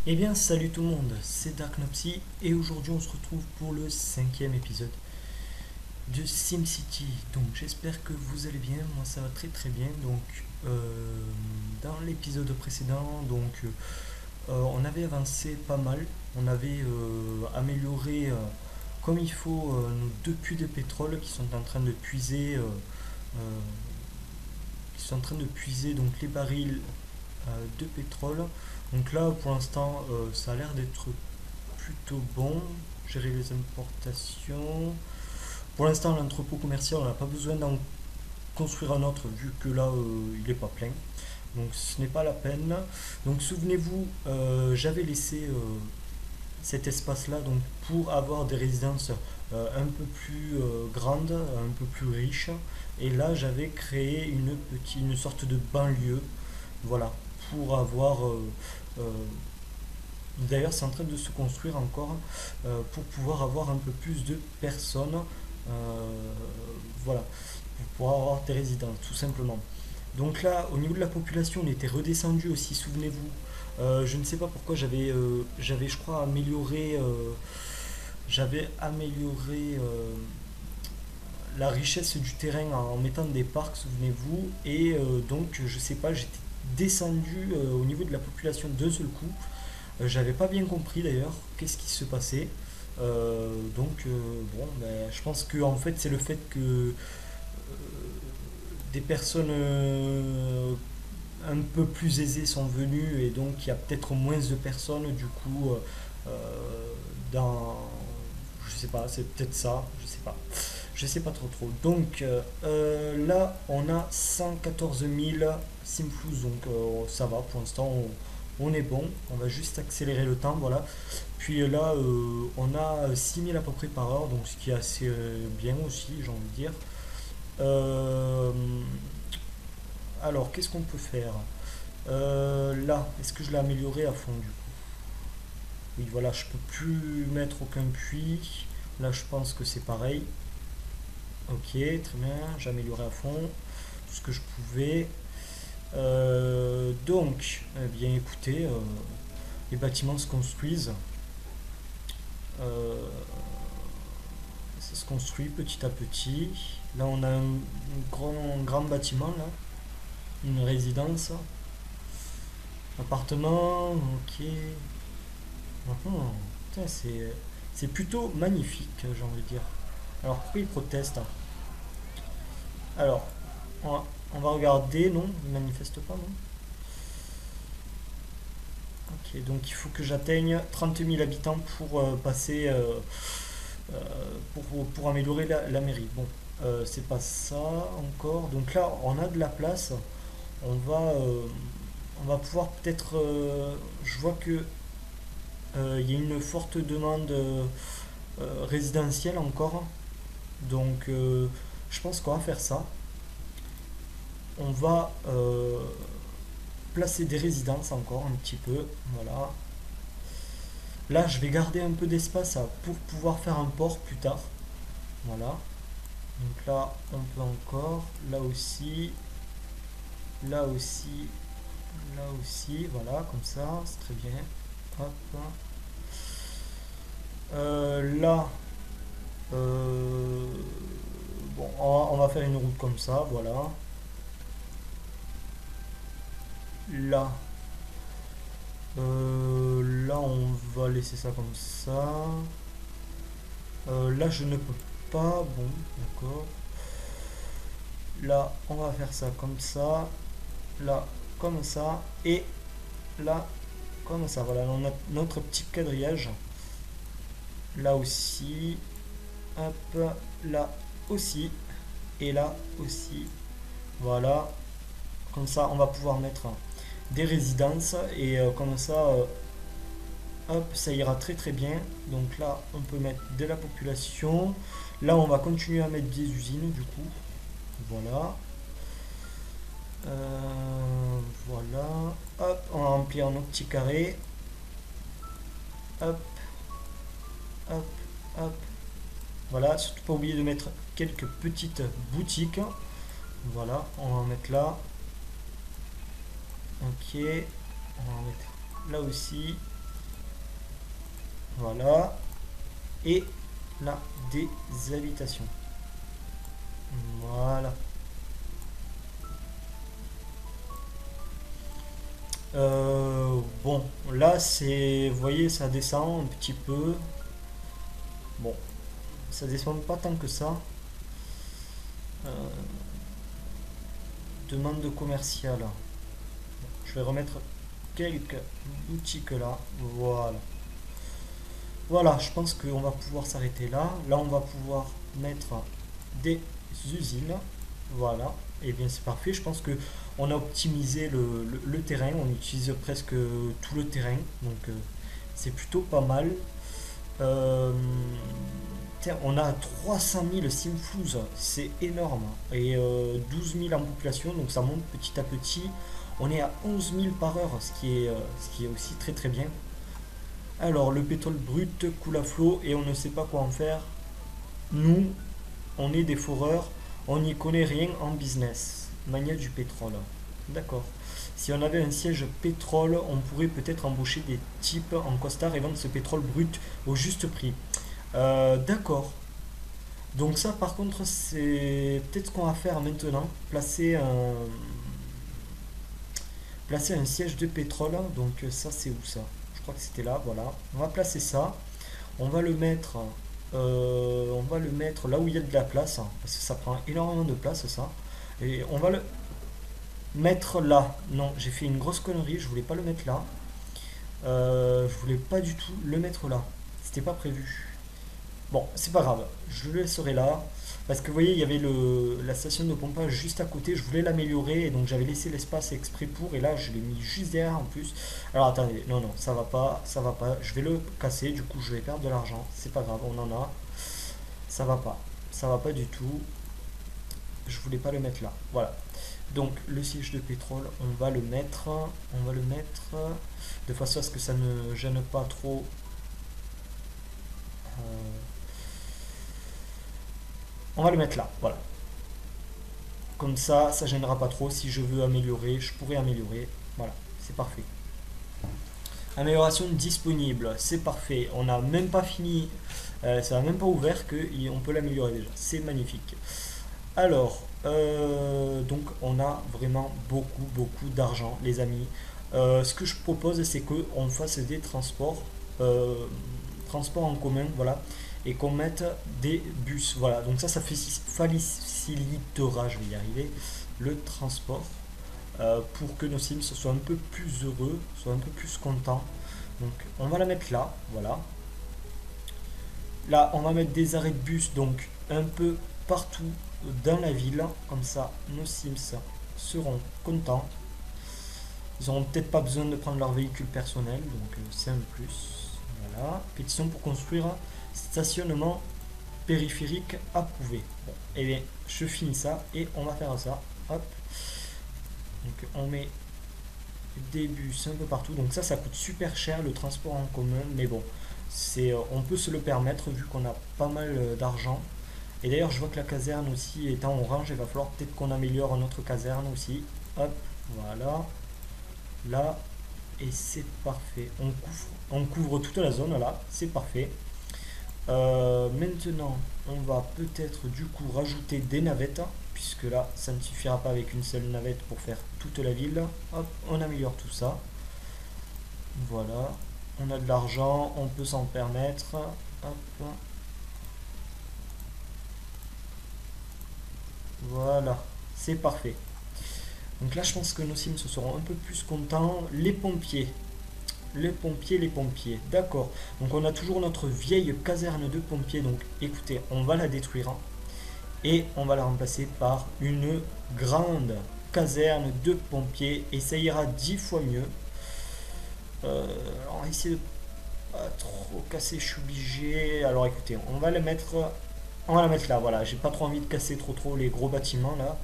Eh bien, salut tout le monde, c'est Darknopsy et aujourd'hui on se retrouve pour le cinquième épisode de SimCity. Donc j'espère que vous allez bien, moi ça va très très bien. Dans l'épisode précédent, on avait avancé pas mal, on avait amélioré comme il faut nos deux puits de pétrole qui sont en train de puiser, euh, donc les barils de pétrole. Donc là, pour l'instant, ça a l'air d'être plutôt bon. Gérer les importations. Pour l'instant, l'entrepôt commercial, on n'a pas besoin d'en construire un autre vu que là, il n'est pas plein. Donc ce n'est pas la peine. Donc souvenez-vous, j'avais laissé cet espace-là donc pour avoir des résidences un peu plus grandes, un peu plus riches. Et là, j'avais créé une sorte de banlieue, voilà, pour avoir euh, d'ailleurs, c'est en train de se construire encore pour pouvoir avoir un peu plus de personnes. euh, voilà, pour pouvoir avoir des résidences, tout simplement. Donc là, au niveau de la population, on était redescendu aussi, souvenez-vous. Je ne sais pas pourquoi j'avais, je crois, amélioré la richesse du terrain en mettant des parcs, souvenez-vous. Et donc, je sais pas, j'étais descendu au niveau de la population d'un seul coup. J'avais pas bien compris d'ailleurs qu'est-ce qui se passait. Bon, ben, je pense que en fait c'est le fait que des personnes un peu plus aisées sont venues et donc il y a peut-être moins de personnes du coup dans je sais pas, c'est peut-être ça, je sais pas trop. Là on a 114 000 simflous, donc ça va pour l'instant, on est bon, on va juste accélérer le temps, voilà. Puis là, on a 6 000 à peu près par heure, donc ce qui est assez bien aussi, j'ai envie de dire. Euh, alors, qu'est-ce qu'on peut faire? Là, est-ce que je l'ai amélioré à fond du coup? Oui, voilà, je peux plus mettre aucun puits. Là, je pense que c'est pareil. Ok, très bien, j'ai amélioré à fond tout ce que je pouvais. Eh bien, écoutez, les bâtiments se construisent. Euh, Ça se construit petit à petit. Là, on a un grand bâtiment, là, une résidence, appartement, ok. Mhm. Putain, c'est plutôt magnifique, j'ai envie de dire. Alors, pourquoi ils protestent? Alors, on va regarder, non, ils ne manifestent pas, non? Ok, donc il faut que j'atteigne 30 000 habitants pour passer, euh, pour améliorer la mairie. Bon, c'est pas ça encore. Donc là, on a de la place. On va, euh, on va pouvoir peut-être. Je vois que il y a une forte demande résidentielle encore. Donc, je pense qu'on va faire ça. On va placer des résidences encore un petit peu. Voilà. Là, je vais garder un peu d'espace pour pouvoir faire un port plus tard. Voilà. Donc là, on peut encore. Là aussi. Là aussi. Là aussi. Voilà, comme ça. C'est très bien. Hop. Là, euh, bon, on va faire une route comme ça, voilà. Là, là, on va laisser ça comme ça. Là, je ne peux pas. Bon, d'accord. Là, on va faire ça comme ça. Là, comme ça. Et là, comme ça. Voilà, on a notre petit quadrillage. Là aussi. Hop, là aussi. Et là aussi. Voilà. Comme ça, on va pouvoir mettre des résidences et comme ça, hop, ça ira très très bien. Donc là, on peut mettre de la population. Là, on va continuer à mettre des usines du coup. Voilà. Voilà. Hop, on va remplir nos petits carrés. Hop, hop, hop. Voilà, surtout pas oublier de mettre quelques petites boutiques. Voilà, on va en mettre là. Ok, on va en mettre là aussi. Voilà. Et là, des habitations. Voilà. Bon, là c'est, vous voyez, ça descend un petit peu. Bon, ça descend pas tant que ça. Euh, demande commerciale. Je vais remettre quelques boutiques là. Voilà. Voilà, je pense qu'on va pouvoir s'arrêter là. Là, on va pouvoir mettre des usines. Voilà. Et bien, c'est parfait. Je pense que on a optimisé le terrain. On utilise presque tout le terrain. Donc, c'est plutôt pas mal. Euh, tiens, on a 300 000 Simflouz. C'est énorme. Et 12 000 en population. Donc, ça monte petit à petit. On est à 11 000 par heure, ce qui est aussi très très bien. Alors, le pétrole brut coule à flot et on ne sait pas quoi en faire. Nous, on est des foreurs, on n'y connaît rien en business. Mania du pétrole. D'accord. Si on avait un siège pétrole, on pourrait peut-être embaucher des types en costard et vendre ce pétrole brut au juste prix. D'accord. Donc ça, par contre, c'est peut-être ce qu'on va faire maintenant. Placer un siège de pétrole. Donc ça, c'est où ça? Je crois que c'était là, voilà. On va placer ça. On va le mettre, on va le mettre là où il y a de la place, hein, parce que ça prend énormément de place ça. Et on va le mettre là. Non, j'ai fait une grosse connerie, je voulais pas le mettre là. Je voulais pas du tout le mettre là. C'était pas prévu. Bon, c'est pas grave, je le laisserai là. Parce que vous voyez, il y avait la station de pompage juste à côté, je voulais l'améliorer, et donc j'avais laissé l'espace exprès pour, et là je l'ai mis juste derrière en plus. Alors attendez, non, non, ça va pas, je vais le casser, du coup je vais perdre de l'argent, c'est pas grave, on en a, ça va pas du tout, je voulais pas le mettre là, voilà. Donc le siège de pétrole, on va le mettre de façon à ce que ça ne gêne pas trop. euh, on va le mettre là, voilà. Comme ça gênera pas trop. Si je veux améliorer, je pourrais améliorer. Voilà, c'est parfait. Amélioration disponible, c'est parfait. On n'a même pas fini, ça n'a même pas ouvert qu'on peut l'améliorer déjà. C'est magnifique. Alors, donc on a vraiment beaucoup d'argent, les amis. Ce que je propose, c'est qu'on fasse des euh, transports en commun, voilà, et qu'on mette des bus. Voilà, donc ça facilitera, je vais y arriver, le transport pour que nos Sims soient un peu plus heureux, soient un peu plus contents. Donc on va la mettre là, voilà. Là, on va mettre des arrêts de bus, donc un peu partout dans la ville. Comme ça, nos Sims seront contents. Ils n'auront peut-être pas besoin de prendre leur véhicule personnel, donc c'est un plus. Voilà. Pétition pour construire stationnement périphérique approuvé. Bon, et bien, je finis ça et on va faire ça. Hop. Donc on met des bus un peu partout. Donc ça coûte super cher le transport en commun, mais bon, on peut se le permettre vu qu'on a pas mal d'argent. Et d'ailleurs, je vois que la caserne aussi est en orange. Il va falloir peut-être qu'on améliore notre caserne aussi. Hop, voilà. Là, et c'est parfait. On couvre toute la zone là, c'est parfait. Maintenant, on va peut-être du coup rajouter des navettes, puisque là, ça ne suffira pas avec une seule navette pour faire toute la ville. Hop, on améliore tout ça. Voilà, on a de l'argent, on peut s'en permettre. Hop. Voilà, c'est parfait. Donc là, je pense que nos sims se seront un peu plus contents. Les pompiers. Les pompiers. D'accord. Donc on a toujours notre vieille caserne de pompiers. Donc écoutez, on va la détruire, hein, et on va la remplacer par une grande caserne de pompiers. Et ça ira 10 fois mieux. On va essayer de pas trop casser, je suis obligé. Alors écoutez, on va la mettre là. Voilà, j'ai pas trop envie de casser trop les gros bâtiments là.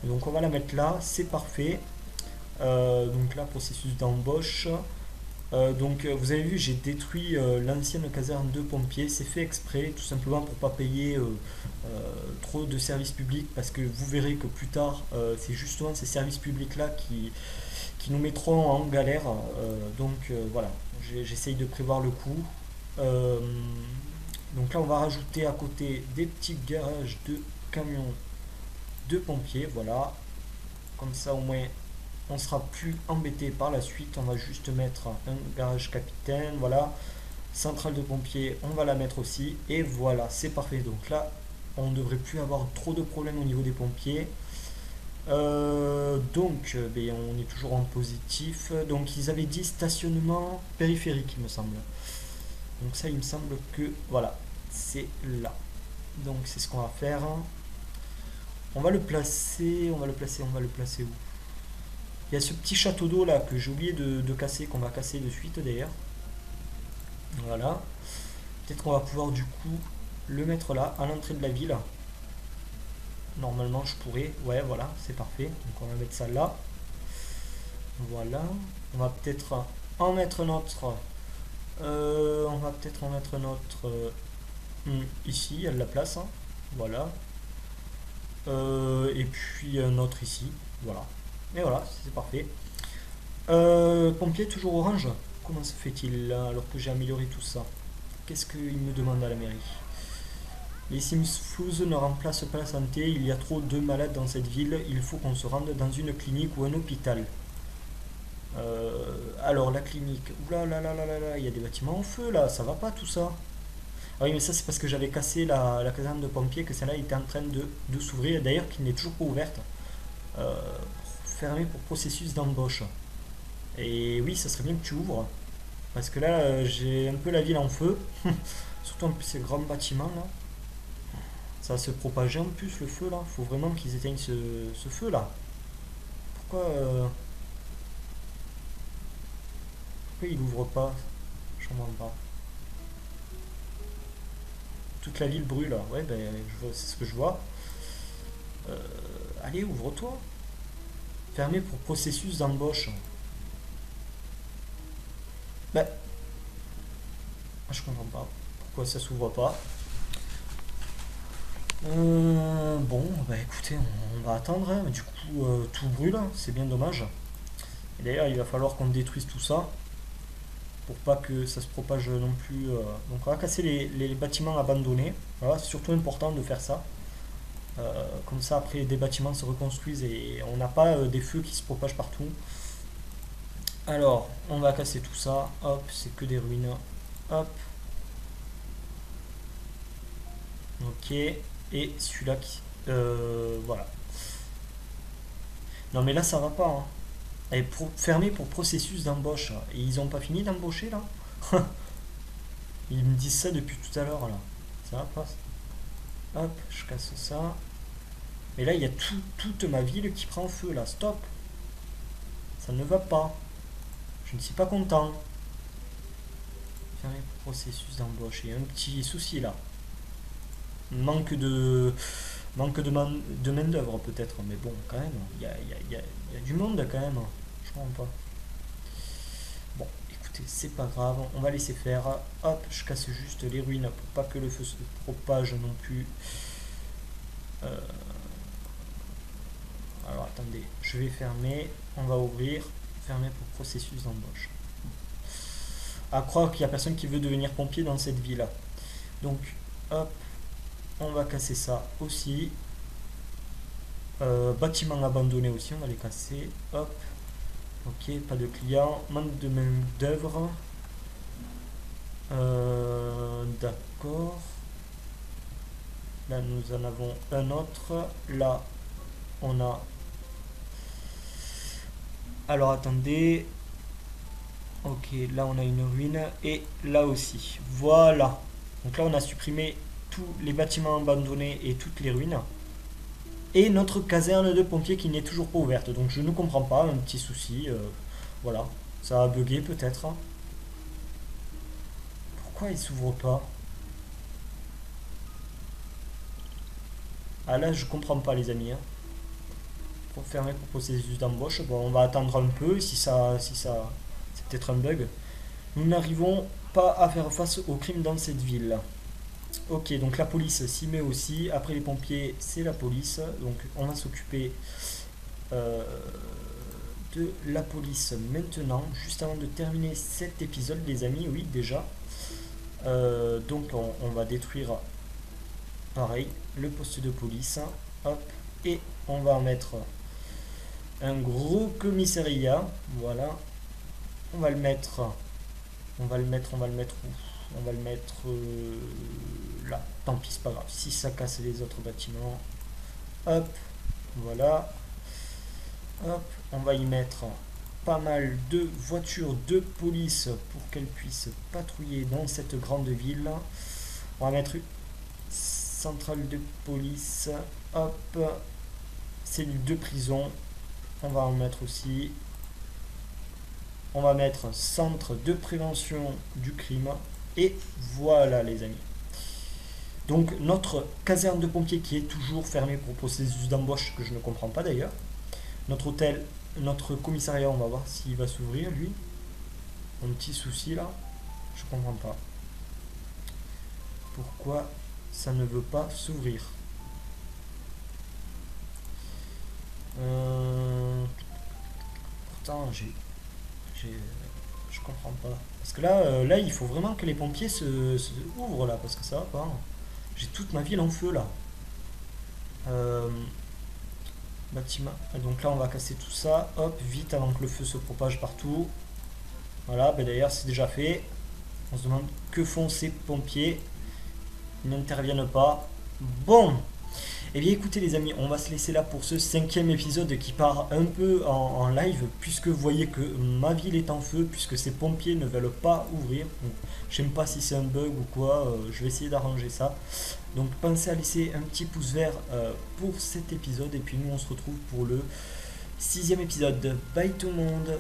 Donc on va la mettre là, c'est parfait. Donc là, processus d'embauche. Vous avez vu, j'ai détruit l'ancienne caserne de pompiers. C'est fait exprès, tout simplement pour pas payer trop de services publics, parce que vous verrez que plus tard, c'est justement ces services publics là qui nous mettront en galère. Voilà, j'essaye de prévoir le coup. Donc là, on va rajouter à côté des petits garages de camions de pompiers. Voilà. Comme ça, au moins, on sera plus embêté par la suite. On va juste mettre un garage capitaine. Voilà. Centrale de pompiers, on va la mettre aussi. Et voilà, c'est parfait. Donc là, on ne devrait plus avoir trop de problèmes au niveau des pompiers. Ben, on est toujours en positif. Donc ils avaient dit stationnement périphérique, il me semble. Donc ça, il me semble que voilà, c'est là. Donc c'est ce qu'on va faire. On va le placer, on va le placer où? Il y a ce petit château d'eau là que j'ai oublié de casser, qu'on va casser de suite d'ailleurs. Voilà. Peut-être qu'on va pouvoir du coup le mettre là, à l'entrée de la ville. Normalement je pourrais. Ouais, voilà, c'est parfait. Donc on va mettre ça là. Voilà. On va peut-être en mettre notre. On va peut-être en mettre notre ici, il y a de la place, hein. Voilà. Et puis un autre ici. Voilà. Et voilà, c'est parfait. Pompier toujours orange. Comment se fait-il là, alors que j'ai amélioré tout ça? Qu'est-ce qu'il me demande à la mairie? Les Sims Fools ne remplacent pas la santé. Il y a trop de malades dans cette ville. Il faut qu'on se rende dans une clinique ou un hôpital. Alors la clinique. Oula là là là là là. Il y a des bâtiments en feu là. Ça va pas tout ça. Ah oui, mais ça c'est parce que j'avais cassé la caserne de pompiers que celle-là était en train de s'ouvrir. D'ailleurs, qui n'est toujours pas ouverte. Euh, Fermée pour processus d'embauche. Et oui, ça serait bien que tu ouvres. Parce que là, j'ai un peu la ville en feu. Surtout en plus ces grands bâtiments là. Ça va se propager en plus le feu là. Faut vraiment qu'ils éteignent ce feu là. Pourquoi il ouvre pas? Je comprends pas. Toute la ville brûle. Ouais, ben, c'est ce que je vois. Euh, Allez, ouvre-toi. Fermé pour processus d'embauche. Ben, je comprends pas. Pourquoi ça s'ouvre pas? Bon, bah écoutez, on va attendre, hein. Du coup, tout brûle, hein. C'est bien dommage. Et d'ailleurs, il va falloir qu'on détruise tout ça pour pas que ça se propage non plus. Donc, on va casser les bâtiments abandonnés. Voilà, c'est surtout important de faire ça. Comme ça, après, des bâtiments se reconstruisent et on n'a pas des feux qui se propagent partout. Alors, on va casser tout ça. Hop, c'est que des ruines. Hop. Ok. Et celui-là qui. Voilà. Non, mais là, ça va pas, hein. Elle est fermée pour processus d'embauche. Et ils ont pas fini d'embaucher, là? Ils me disent ça depuis tout à l'heure, là. Ça va pas? Hop, je casse ça. Mais là, il y a toute ma ville qui prend feu, là. Stop. Ça ne va pas. Je ne suis pas content. Fermé pour processus d'embauche. Il y a un petit souci, là. Manque de... de main d'œuvre peut-être, mais bon, quand même, il y a du monde quand même. Je comprends pas. Bon, écoutez, c'est pas grave, on va laisser faire. Hop, je casse juste les ruines pour pas que le feu se propage non plus. Euh, Alors attendez, je vais fermer, on va ouvrir, fermer pour processus d'embauche. À croire qu'il n'y a personne qui veut devenir pompier dans cette ville. Donc, hop, on va casser ça aussi. Bâtiments abandonnés aussi, on va les casser. Hop, ok, pas de clients, manque de main d'œuvre. D'accord. Là, nous en avons un autre. Là, on a. Alors, attendez. Ok, là, on a une ruine. Et là aussi. Voilà. Donc là, on a supprimé tous les bâtiments abandonnés et toutes les ruines. Et notre caserne de pompiers qui n'est toujours pas ouverte. Donc, je ne comprends pas. Un petit souci. Voilà. Ça a bugué peut-être. Pourquoi il s'ouvre pas? Ah là, je comprends pas, les amis, hein. Pour fermer pour processus d'embauche. Bon, on va attendre un peu. Si ça, c'est peut-être un bug. Nous n'arrivons pas à faire face au crime dans cette ville. Ok, donc la police s'y met aussi. Après les pompiers, c'est la police. Donc on va s'occuper euh, de la police maintenant. Juste avant de terminer cet épisode, les amis. Oui, déjà. Donc on va détruire pareil le poste de police. Hop, et on va en mettre un gros commissariat. Voilà, on va le mettre, on va le mettre où? On va le mettre là. Tant pis, c'est pas grave. Si ça casse les autres bâtiments, hop, voilà. Hop, on va y mettre pas mal de voitures de police pour qu'elles puissent patrouiller dans cette grande ville. On va mettre une centrale de police. Hop, cellule de prison. On va en mettre aussi. On va mettre centre de prévention du crime. Et voilà les amis. Donc notre caserne de pompiers qui est toujours fermée pour processus d'embauche que je ne comprends pas d'ailleurs. Notre hôtel, notre commissariat, on va voir s'il va s'ouvrir lui. Un petit souci là. Je comprends pas. Pourquoi ça ne veut pas s'ouvrir? Pourtant je comprends pas. Parce que là il faut vraiment que les pompiers se ouvrent là, parce que ça va pas. J'ai toute ma ville en feu là. Bâtiment. Donc là on va casser tout ça. Hop, vite avant que le feu se propage partout. Voilà, ben d'ailleurs c'est déjà fait. On se demande que font ces pompiers. Ils n'interviennent pas. Bon. Eh bien écoutez les amis, on va se laisser là pour ce 5e épisode qui part un peu en live, puisque vous voyez que ma ville est en feu, puisque ces pompiers ne veulent pas ouvrir. Donc, je sais même pas si c'est un bug ou quoi, je vais essayer d'arranger ça. Donc pensez à laisser un petit pouce vert pour cet épisode, et puis nous on se retrouve pour le 6e épisode. Bye tout le monde.